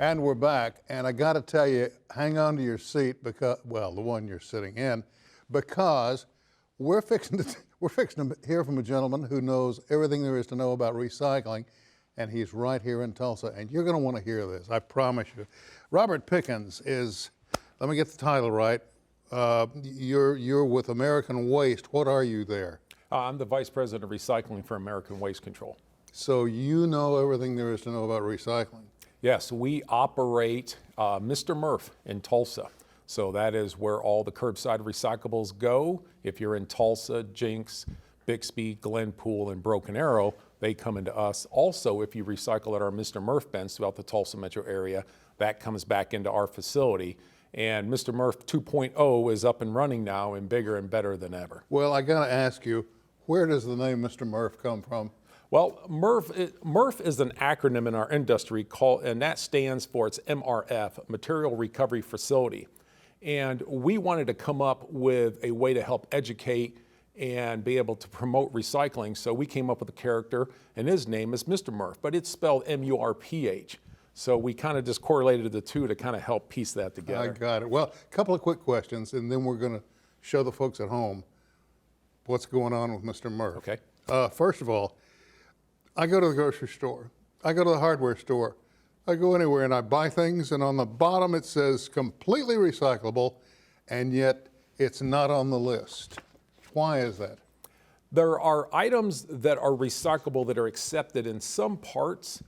And we're back, and I got to tell you, hang on to your seat because, well, the one you're sitting in, because we're fixing to hear from a gentleman who knows everything there is to know about recycling, and he's right here in Tulsa, and you're going to want to hear this, I promise you. Robert Pickens is, let me get the title right. You're with American Waste. What are you there? I'm the Vice President of Recycling for American Waste Control. So you know everything there is to know about recycling. Yes, we operate Mr. Murph in Tulsa. So that is where all the curbside recyclables go. If you're in Tulsa, Jinx, Bixby, Glenpool, and Broken Arrow, they come into us. Also, if you recycle at our Mr. Murph bins throughout the Tulsa metro area, that comes back into our facility. And Mr. Murph 2.0 is up and running now and bigger and better than ever. Well, I got to ask you, where does the name Mr. Murph come from? Well, Murph is an acronym in our industry and that stands for its MRF, Material Recovery Facility. And we wanted to come up with a way to help educate and be able to promote recycling. So we came up with a character, and his name is Mr. Murph, but it's spelled M-U-R-P-H. So we kind of just correlated the two to kind of help piece that together. I got it. Well, a couple of quick questions, and then we're going to show the folks at home what's going on with Mr. Murph. Okay. First of all, I go to the grocery store. I go to the hardware store. I go anywhere and I buy things, and on the bottom it says completely recyclable, and yet it's not on the list. Why is that? There are items that are recyclable that are accepted in some parts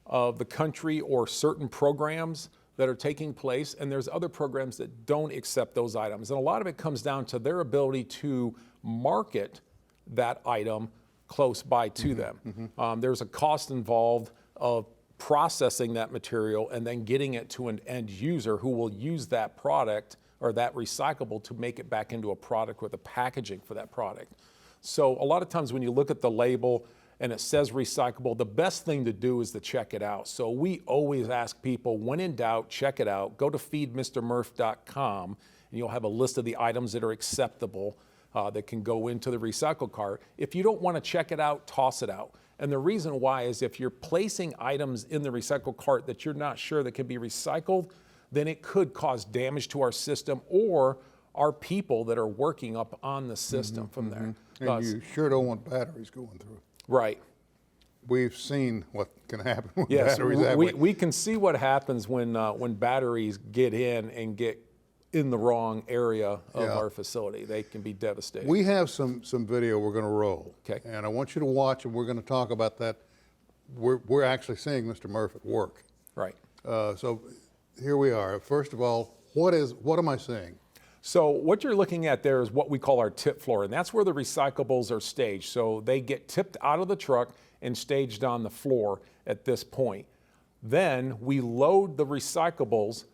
of the country or certain programs that are taking place, and there's other programs that don't accept those items. And a lot of it comes down to their ability to market that item close by to them. There's a cost involved of processing that material and then getting it to an end user who will use that product or that recyclable to make it back into a product with the packaging for that product. So a lot of times when you look at the label and it says recyclable, the best thing to do is to check it out. So we always ask people, when in doubt, check it out. Go to feedmrmurph.com and you'll have a list of the items that are acceptable that can go into the recycle cart. If you don't want to check it out, toss it out. And the reason why is if you're placing items in the recycle cart that you're not sure that can be recycled, then it could cause damage to our system or our people that are working up on the system from there. And you sure don't want batteries going through. Right. We've seen what can happen with yes, batteries. We can see what happens when batteries get in and get in the wrong area of our facility. They can be devastating. We have some video we're going to roll. Okay. And I want you to watch, and we're going to talk about that. We're actually seeing Mr. Murph at work. Right. So here we are. First of all, what am I seeing? So what you're looking at there is what we call our tip floor, and that's where the recyclables are staged. So they get tipped out of the truck and staged on the floor at this point. Then we load the recyclables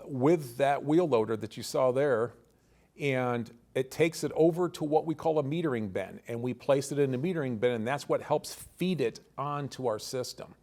with that wheel loader that you saw there, and it takes it over to what we call a metering bin, and we place it in the metering bin, and that's what helps feed it onto our system.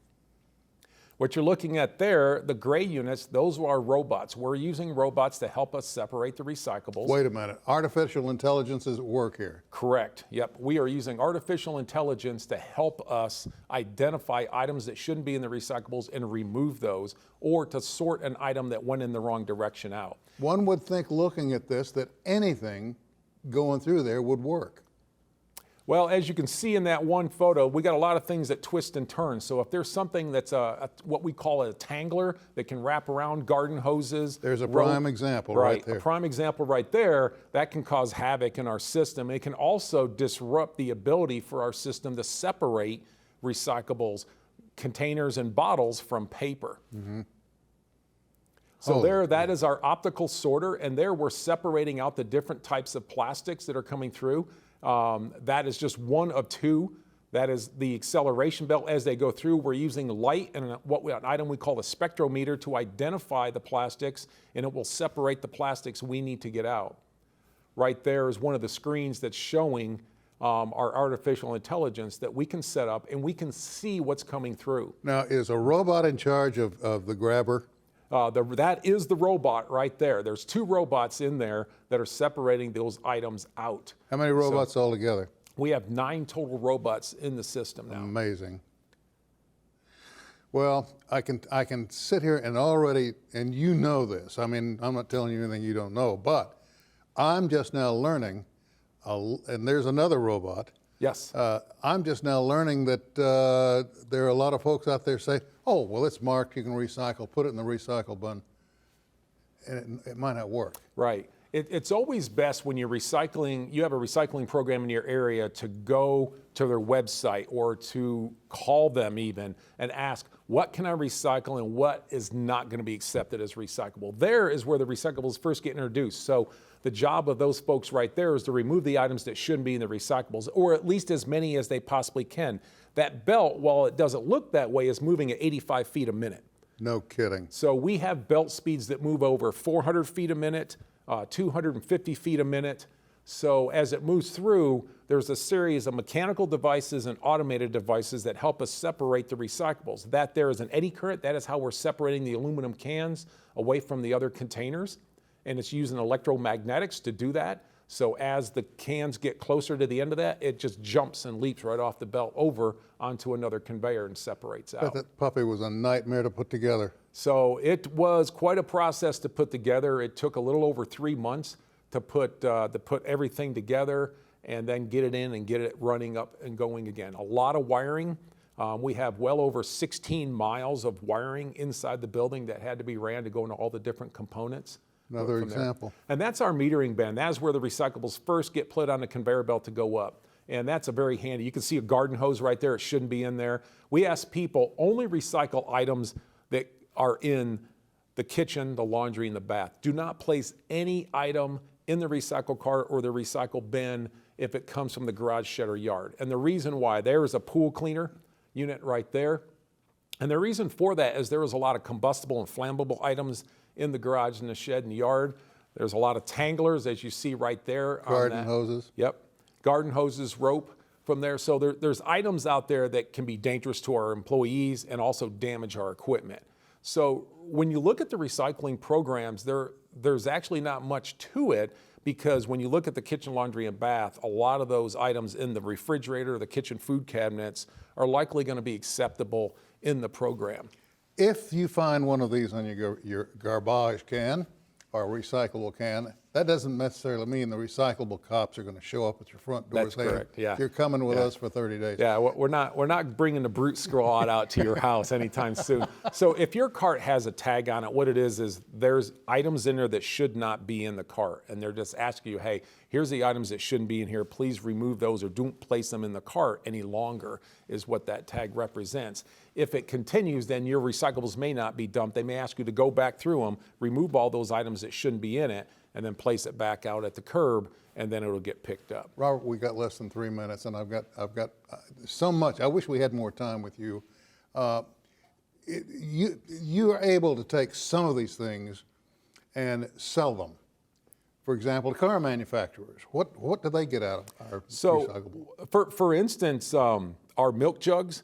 What you're looking at there, the gray units, those are robots. We're using robots to help us separate the recyclables. Wait a minute. Artificial intelligence is at work here. Correct. Yep. We are using artificial intelligence to help us identify items that shouldn't be in the recyclables and remove those, or to sort an item that went in the wrong direction out. One would think, looking at this, that anything going through there would work. Well, as you can see in that one photo, we got a lot of things that twist and turn. So if there's something that's what we call a tangler that can wrap around garden hoses. There's a prime example right there. A prime example right there that can cause havoc in our system. It can also disrupt the ability for our system to separate recyclables, containers, and bottles from paper. So that is our optical sorter, and there we're separating out the different types of plastics that are coming through. That is just one of two. That is the acceleration belt as they go through. We're using light and an item we call a spectrometer to identify the plastics, and it will separate the plastics we need to get out. Right there is one of the screens that's showing our artificial intelligence that we can set up, and we can see what's coming through. Now, is a robot in charge of the grabber? That is the robot right there. There's two robots in there that are separating those items out. How many robots altogether? We have 9 total robots in the system now. Amazing. Well, I can sit here and already, and you know this. I mean, I'm not telling you anything you don't know, but I'm just now learning, and there's another robot. Yes. I'm just now learning that there are a lot of folks out there say, oh, well, it's marked, you can recycle, put it in the recycle bin, and it might not work. Right. It's always best when you're recycling, you have a recycling program in your area, to go to their website or to call them even and ask, what can I recycle and what is not going to be accepted as recyclable? There is where the recyclables first get introduced. So the job of those folks right there is to remove the items that shouldn't be in the recyclables, or at least as many as they possibly can. That belt, while it doesn't look that way, is moving at 85 feet a minute. No kidding. So we have belt speeds that move over 400 feet a minute, 250 feet a minute. So as it moves through, there's a series of mechanical devices and automated devices that help us separate the recyclables. That there is an eddy current. That is how we're separating the aluminum cans away from the other containers. And it's using electromagnetics to do that. So as the cans get closer to the end of that, it just jumps and leaps right off the belt over onto another conveyor and separates out. But that puppy was a nightmare to put together. So it was quite a process to put together. It took a little over 3 months to put everything together and then get it in and get it running up and going again. A lot of wiring. We have well over 16 miles of wiring inside the building that had to be ran to go into all the different components. Another example. And that's our metering bin. That's where the recyclables first get put on the conveyor belt to go up. And that's a very handy. You can see a garden hose right there. It shouldn't be in there. We ask people only recycle items that are in the kitchen, the laundry, and the bath. Do not place any item in the recycle cart or the recycle bin if it comes from the garage, shed, or yard. And the reason why, there is a pool cleaner unit right there. And the reason for that is there was a lot of combustible and flammable items in the garage and the shed and the yard. There's a lot of tanglers, as you see right there. Garden hoses. Yep. Garden hoses, rope from there. So there's items out there that can be dangerous to our employees and also damage our equipment. So when you look at the recycling programs, there's actually not much to it, because when you look at the kitchen, laundry, and bath, a lot of those items in the refrigerator, the kitchen food cabinets, are likely going to be acceptable in the program. If you find one of these on your garbage can or recyclable can, that doesn't necessarily mean the recyclable cops are going to show up at your front door That's saying, correct, yeah. you're coming with us for 30 days. Yeah, we're not bringing the brute squad out to your house anytime soon. So if your cart has a tag on it, what it is there's items in there that should not be in the cart, and they're just asking you, hey, here's the items that shouldn't be in here. Please remove those or don't place them in the cart any longer, is what that tag represents. If it continues, then your recyclables may not be dumped. They may ask you to go back through them, remove all those items that shouldn't be in it, and then place it back out at the curb, and then it'll get picked up. Robert, we got less than 3 minutes, and I've got so much. I wish we had more time with you. You are able to take some of these things and sell them. For example, car manufacturers. What do they get out of our recyclable? For instance, our milk jugs.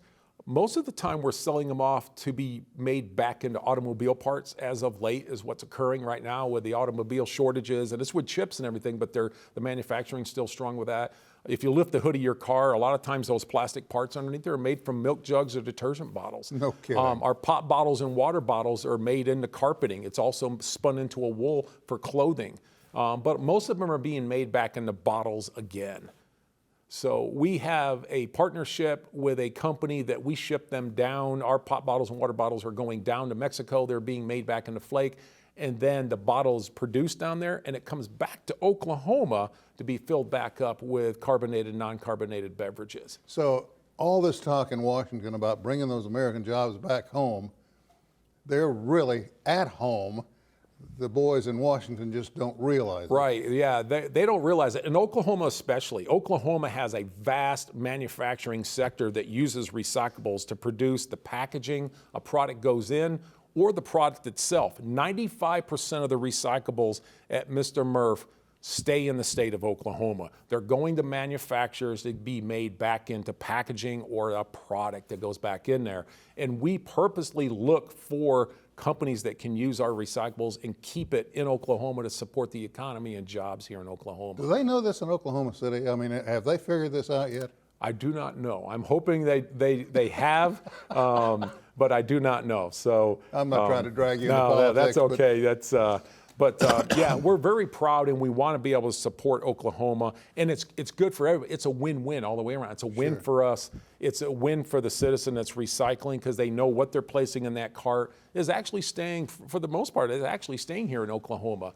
Most of the time we're selling them off to be made back into automobile parts as of late, is what's occurring right now with the automobile shortages, and it's with chips and everything, but the manufacturing's still strong with that. If you lift the hood of your car, a lot of times those plastic parts underneath there are made from milk jugs or detergent bottles. No kidding. Our pop bottles and water bottles are made into carpeting. It's also spun into a wool for clothing. But most of them are being made back into bottles again. So we have a partnership with a company that we ship them down. Our pop bottles and water bottles are going down to Mexico. They're being made back into flake. And then the bottle is produced down there, and it comes back to Oklahoma to be filled back up with carbonated, non-carbonated beverages. So all this talk in Washington about bringing those American jobs back home, they're really at home. The boys in Washington just don't realize it. Right, yeah, they don't realize it. In Oklahoma especially, Oklahoma has a vast manufacturing sector that uses recyclables to produce the packaging a product goes in, or the product itself. 95% of the recyclables at Mr. Murph stay in the state of Oklahoma. They're going to manufacturers to be made back into packaging or a product that goes back in there. And we purposely look for companies that can use our recyclables and keep it in Oklahoma to support the economy and jobs here in Oklahoma. Do they know this in Oklahoma City? I mean, have they figured this out yet? I do not know. I'm hoping they have, but I do not know. So I'm not trying to drag you into no, politics. that's okay. Yeah, we're very proud, and we want to be able to support Oklahoma, and it's good for everybody. It's a win-win all the way around. It's a win for us. It's a win for the citizen that's recycling because they know what they're placing in that cart is actually staying, for the most part, is actually staying here in Oklahoma.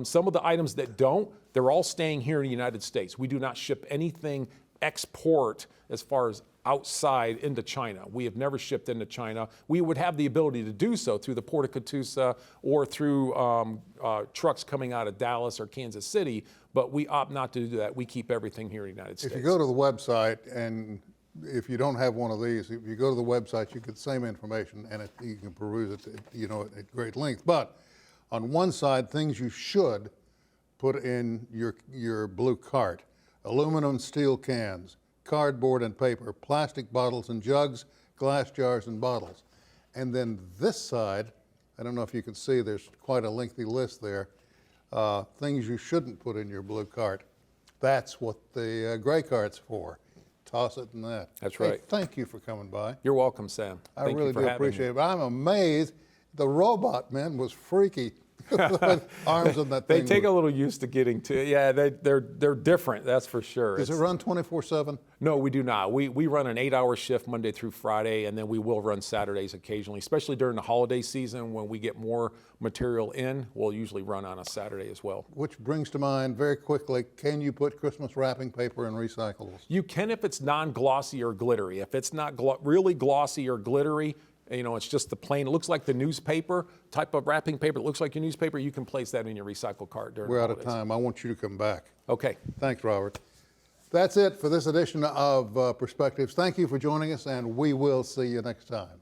Some of the items that don't, they're all staying here in the United States. We do not ship anything export as far as outside into China. We have never shipped into China. We would have the ability to do so through the Port of Tulsa or through trucks coming out of Dallas or Kansas City, but we opt not to do that. We keep everything here in the United States. If you go to the website, and if you don't have one of these, if you go to the website, you get the same information, and you can peruse it, at great length. But on one side, things you should put in your blue cart: aluminum, steel cans, cardboard and paper, plastic bottles and jugs, glass jars and bottles. And then this side, I don't know if you can see, there's quite a lengthy list there, things you shouldn't put in your blue cart. That's what the gray cart's for. Toss it in that. That's right. Hey, thank you for coming by. You're welcome, Sam. I really do appreciate it. But I'm amazed. The robot, man, was freaky. Arms on that thing. They take a little used to getting to it. Yeah, they're different, that's for sure. Does it run 24/7? No, we do not. We run an 8-hour shift Monday through Friday, and then we will run Saturdays occasionally, especially during the holiday season when we get more material in. We'll usually run on a Saturday as well. Which brings to mind very quickly, can you put Christmas wrapping paper in recyclables? You can if it's non-glossy or glittery. If it's not really glossy or glittery, it's just the plain, it looks like the newspaper type of wrapping paper. It looks like your newspaper. You can place that in your recycle cart during the We're out holidays. of time. I want you to come back. Okay. Thanks, Robert. That's it for this edition of Perspectives. Thank you for joining us, and we will see you next time.